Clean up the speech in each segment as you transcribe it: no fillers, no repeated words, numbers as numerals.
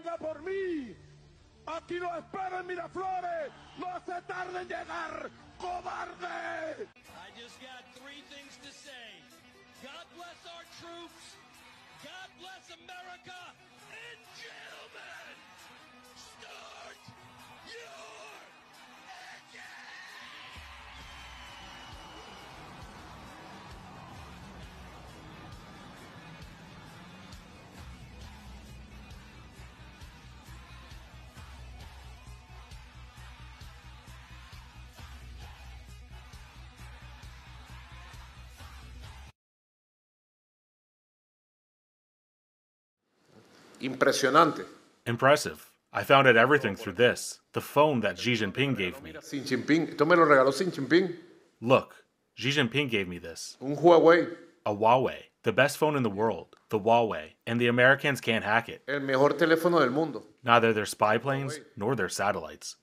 venga por mí. Aquí lo espero en Miraflores. No se tarde en llegar, cobarde. I just got three things to say. God bless our troops. God bless America. And gentlemen, start your engine. Impresionante. Impressive. I found out everything through this, the phone that Xi Jinping gave me. Xi Jinping. Esto me lo regaló Xi Jinping. Look, Xi Jinping gave me this. Un Huawei. A Huawei. The best phone in the world. The Huawei. And the Americans can't hack it. El mejor teléfono del mundo. Neither their spy planes nor their satellites.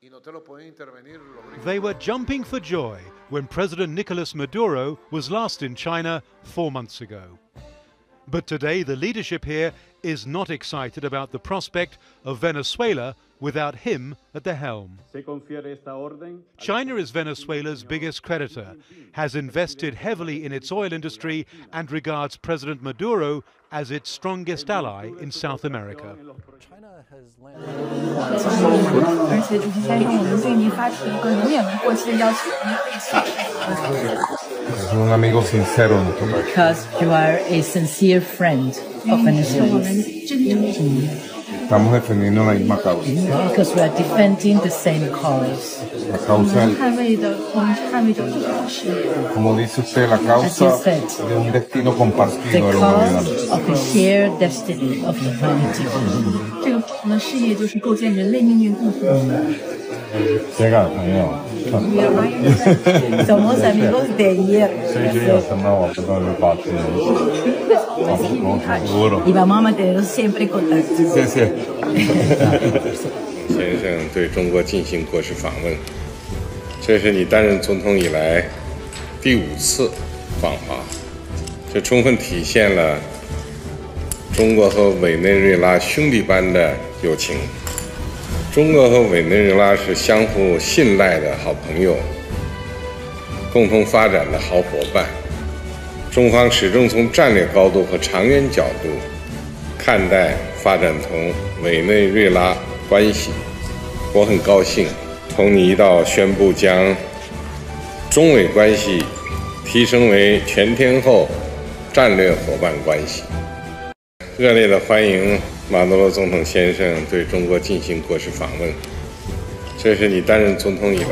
Y no te lo pueden intervenir los gringos. They were jumping for joy when President Nicolas Maduro was last in China 4 months ago. But today the leadership here is not excited about the prospect of Venezuela without him at the helm. China is Venezuela's biggest creditor, has invested heavily in its oil industry and regards President Maduro as its strongest ally in South America. Because you are a sincere friend of Venezuela. Estamos defendiendo la misma causa. Because we are defending the same cause. La causa, como dice usted, la causa de un destino compartido de la humanidad. The cause of a shared destiny of humanity. Llega, Somos amigos de ayer. Y vamos a mantenernos siempre en contacto. 谢谢。先生对中国进行国事访问，这是你担任总统以来第5次访华，这充分体现了中国和委内瑞拉兄弟般的友情。中国和委内瑞拉是相互信赖的好朋友，共同发展的好伙伴。中方始终从战略高度和长远角度看待发展同委内瑞拉关系。我很高兴同你一道宣布将中委关系提升为全天候战略伙伴关系。热烈的欢迎马杜罗总统先生对中国进行国事访问，这是你担任总统以来。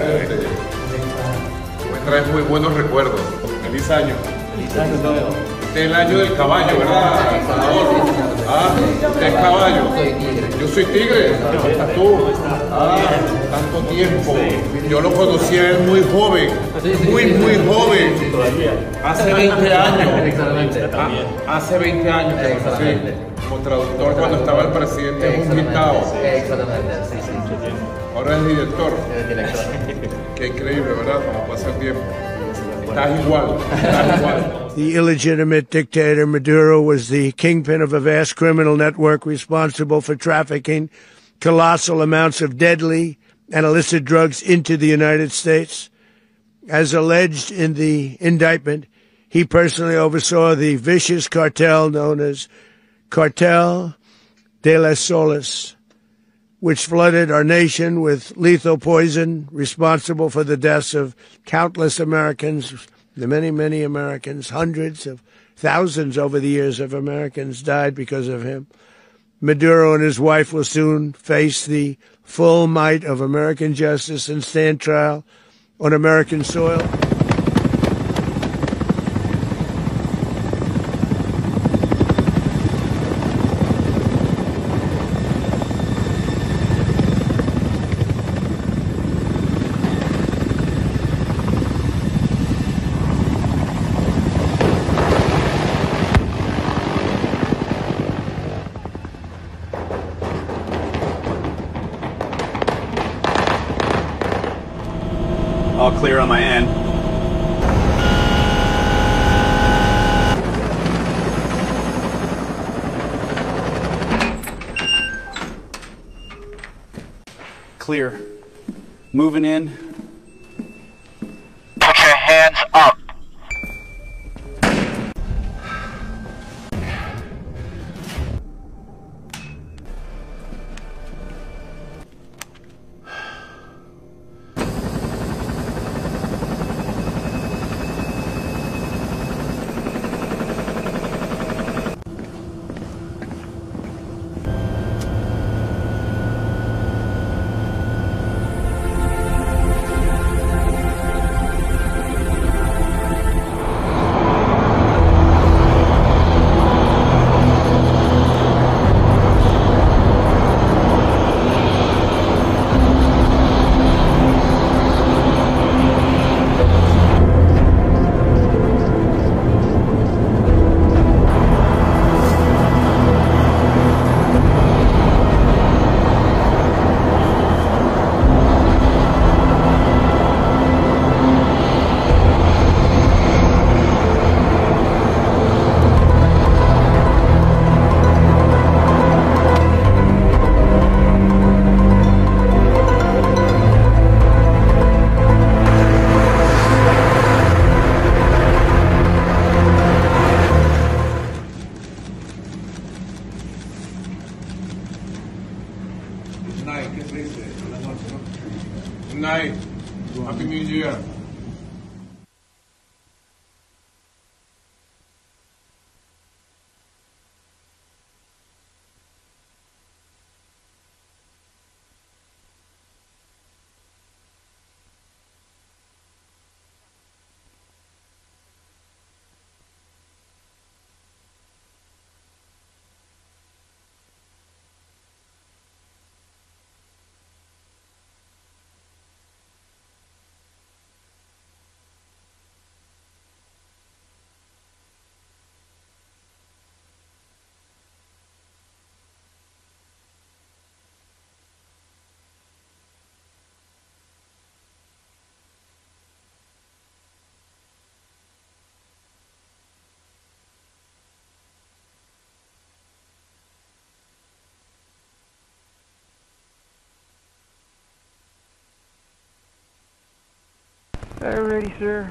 Me trae muy buenos recuerdos. Feliz año. Este es el año del caballo, ¿verdad, Salvador? Ah, usted es caballo. Yo soy tigre. Tú. Ah, tanto tiempo. Yo lo conocí a él muy joven. Muy joven. Hace 20 años. Hace 20 años que lo conocí. Como traductor cuando estaba el presidente Juntao. Ahora es director. Qué increíble, ¿verdad? Como pasa el tiempo. Estás igual. The illegitimate dictator Maduro was the kingpin of a vast criminal network responsible for trafficking colossal amounts of deadly and illicit drugs into the United States. As alleged in the indictment, he personally oversaw the vicious cartel known as Cartel de las Solas, which flooded our nation with lethal poison, responsible for the deaths of countless Americans, the many Americans. Hundreds of thousands over the years of Americans died because of him. Maduro and his wife will soon face the full might of American justice and stand trial on American soil. All clear on my end. clear. Moving in. Put your hands up. Good night. Happy New Year. Alrighty, sir.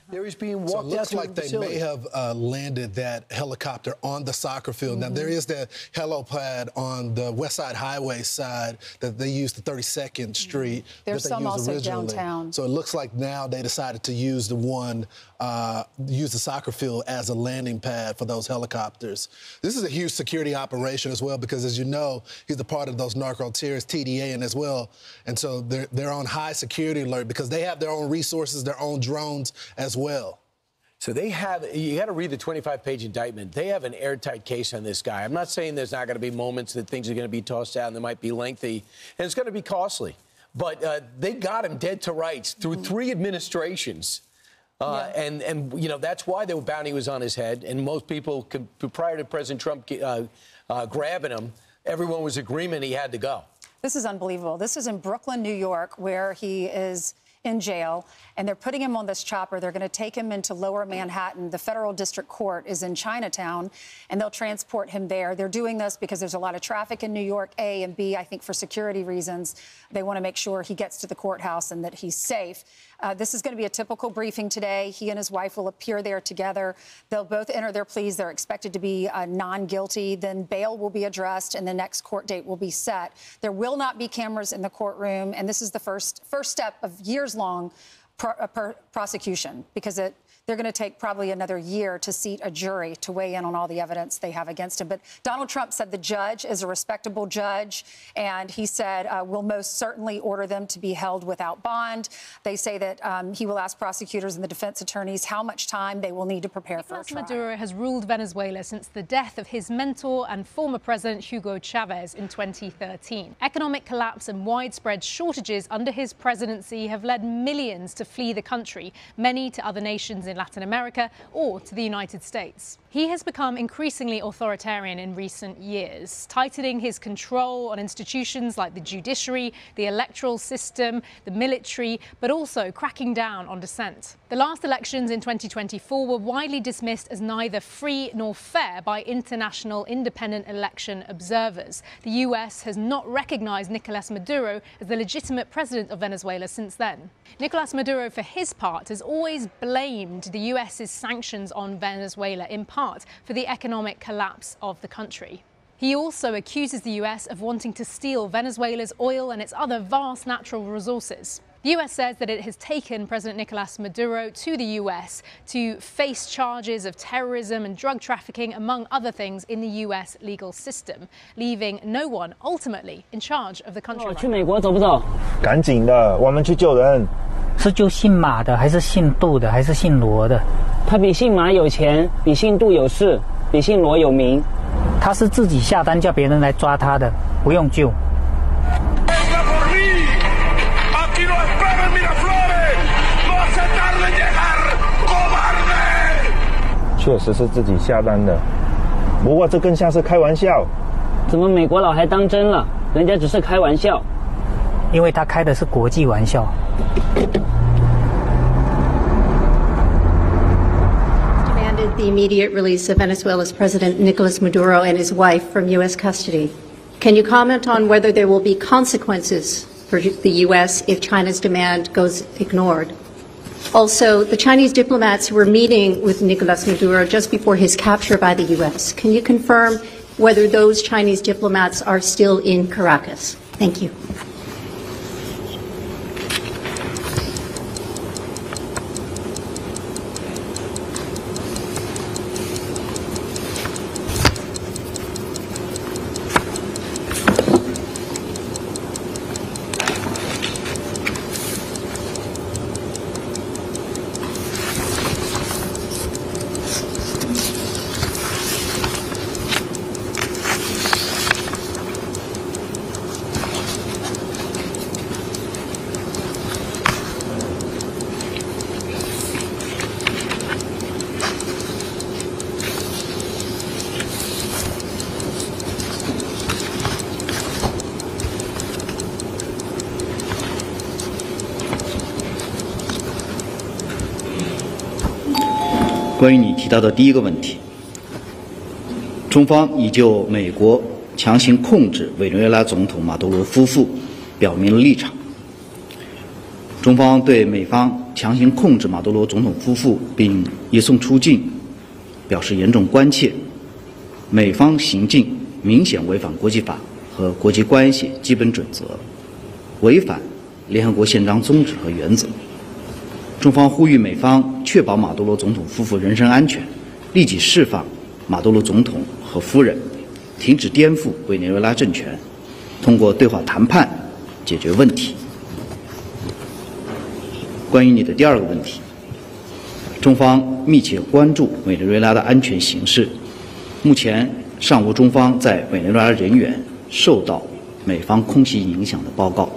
There he's being walked so it looks out like the they facility. may have landed that helicopter on the soccer field. Now, there is that helipad on the West Side Highway side that they used, the 32nd Street. There's that they some used also originally. downtown. So it looks like now they decided to use the one, use the soccer field as a landing pad for those helicopters. This is a huge security operation as well because, as you know, he's a part of those narco terrorists, TDA, and as well. And so they're on high security alert because they have their own resources, their own drones as well. So they have, you got to read the 25-page indictment. They have an airtight case on this guy. I'm not saying there's not going to be moments that things are going to be tossed out and they might be lengthy, and it's going to be costly. But they got him dead to rights through 3 administrations. And you know, that's why the bounty was on his head. And most people, prior to President Trump grabbing him, everyone was agreement he had to go. This is unbelievable. This is in Brooklyn, New York, where he is in jail, and they're putting him on this chopper. They're going to take him into Lower Manhattan. The federal district court is in Chinatown, and they'll transport him there. They're doing this because there's a lot of traffic in New York, A, and B, I think for security reasons. They want to make sure he gets to the courthouse and that he's safe. This is going to be a typical briefing today. He and his wife will appear there together. They'll both enter their pleas. They're expected to be non-guilty. Then bail will be addressed, and the next court date will be set. There will not be cameras in the courtroom, and this is the first step of years-long prosecution because they're going to take probably another year to seat a jury to weigh in on all the evidence they have against him. But Donald Trump said the judge is a respectable judge, and he said we'll most certainly order them to be held without bond. They say that he will ask prosecutors and the defense attorneys how much time they will need to prepare for a trial. Maduro has ruled Venezuela since the death of his mentor and former president Hugo Chavez in 2013. Economic collapse and widespread shortages under his presidency have led millions to flee the country, many to other nations in Latin America or to the United States. He He has become increasingly authoritarian in recent years, tightening his control on institutions like the judiciary, the electoral system, the military, but also cracking down on dissent. The last elections in 2024 were widely dismissed as neither free nor fair by international independent election observers. The US has not recognized Nicolas Maduro as the legitimate president of Venezuela since then. Nicolas Maduro, for his part, has always blamed the US's sanctions on Venezuela, in part for the economic collapse of the country. He also accuses the US of wanting to steal Venezuela's oil and its other vast natural resources. The US says that it has taken President Nicolas Maduro to the US to face charges of terrorism and drug trafficking, among other things, in the US legal system, leaving no one ultimately in charge of the country. 去美国走不走？赶紧的，我们去救人。是救姓马的，还是姓杜的，还是姓罗的？他比姓马有钱，比姓杜有势，比姓罗有名。他是自己下单叫别人来抓他的，不用救。确实是自己下单的，不过这更像是开玩笑。怎么美国佬还当真了？人家只是开玩笑。因为他开的是国际玩笑。Demanded the immediate release of Venezuela's President Nicolas Maduro and his wife from U.S. custody. Can you comment on whether there will be consequences for the U.S. if China's demand goes ignored? Also, the Chinese diplomats who were meeting with Nicolas Maduro just before his capture by the U.S., can you confirm whether those Chinese diplomats are still in Caracas? Thank you.关于你提到的第一个问题，中方已就美国强行控制委内瑞拉总统马杜罗夫妇表明了立场。中方对美方强行控制马杜罗总统夫妇并移送出境表示严重关切。美方行径明显违反国际法和国际关系基本准则，违反联合国宪章宗旨和原则。中方呼吁美方确保马杜罗总统夫妇人身安全，立即释放马杜罗总统和夫人，停止颠覆委内瑞拉政权，通过对话谈判解决问题。关于你的第二个问题，中方密切关注委内瑞拉的安全形势，目前尚无中方在委内瑞拉人员受到美方空袭影响的报告。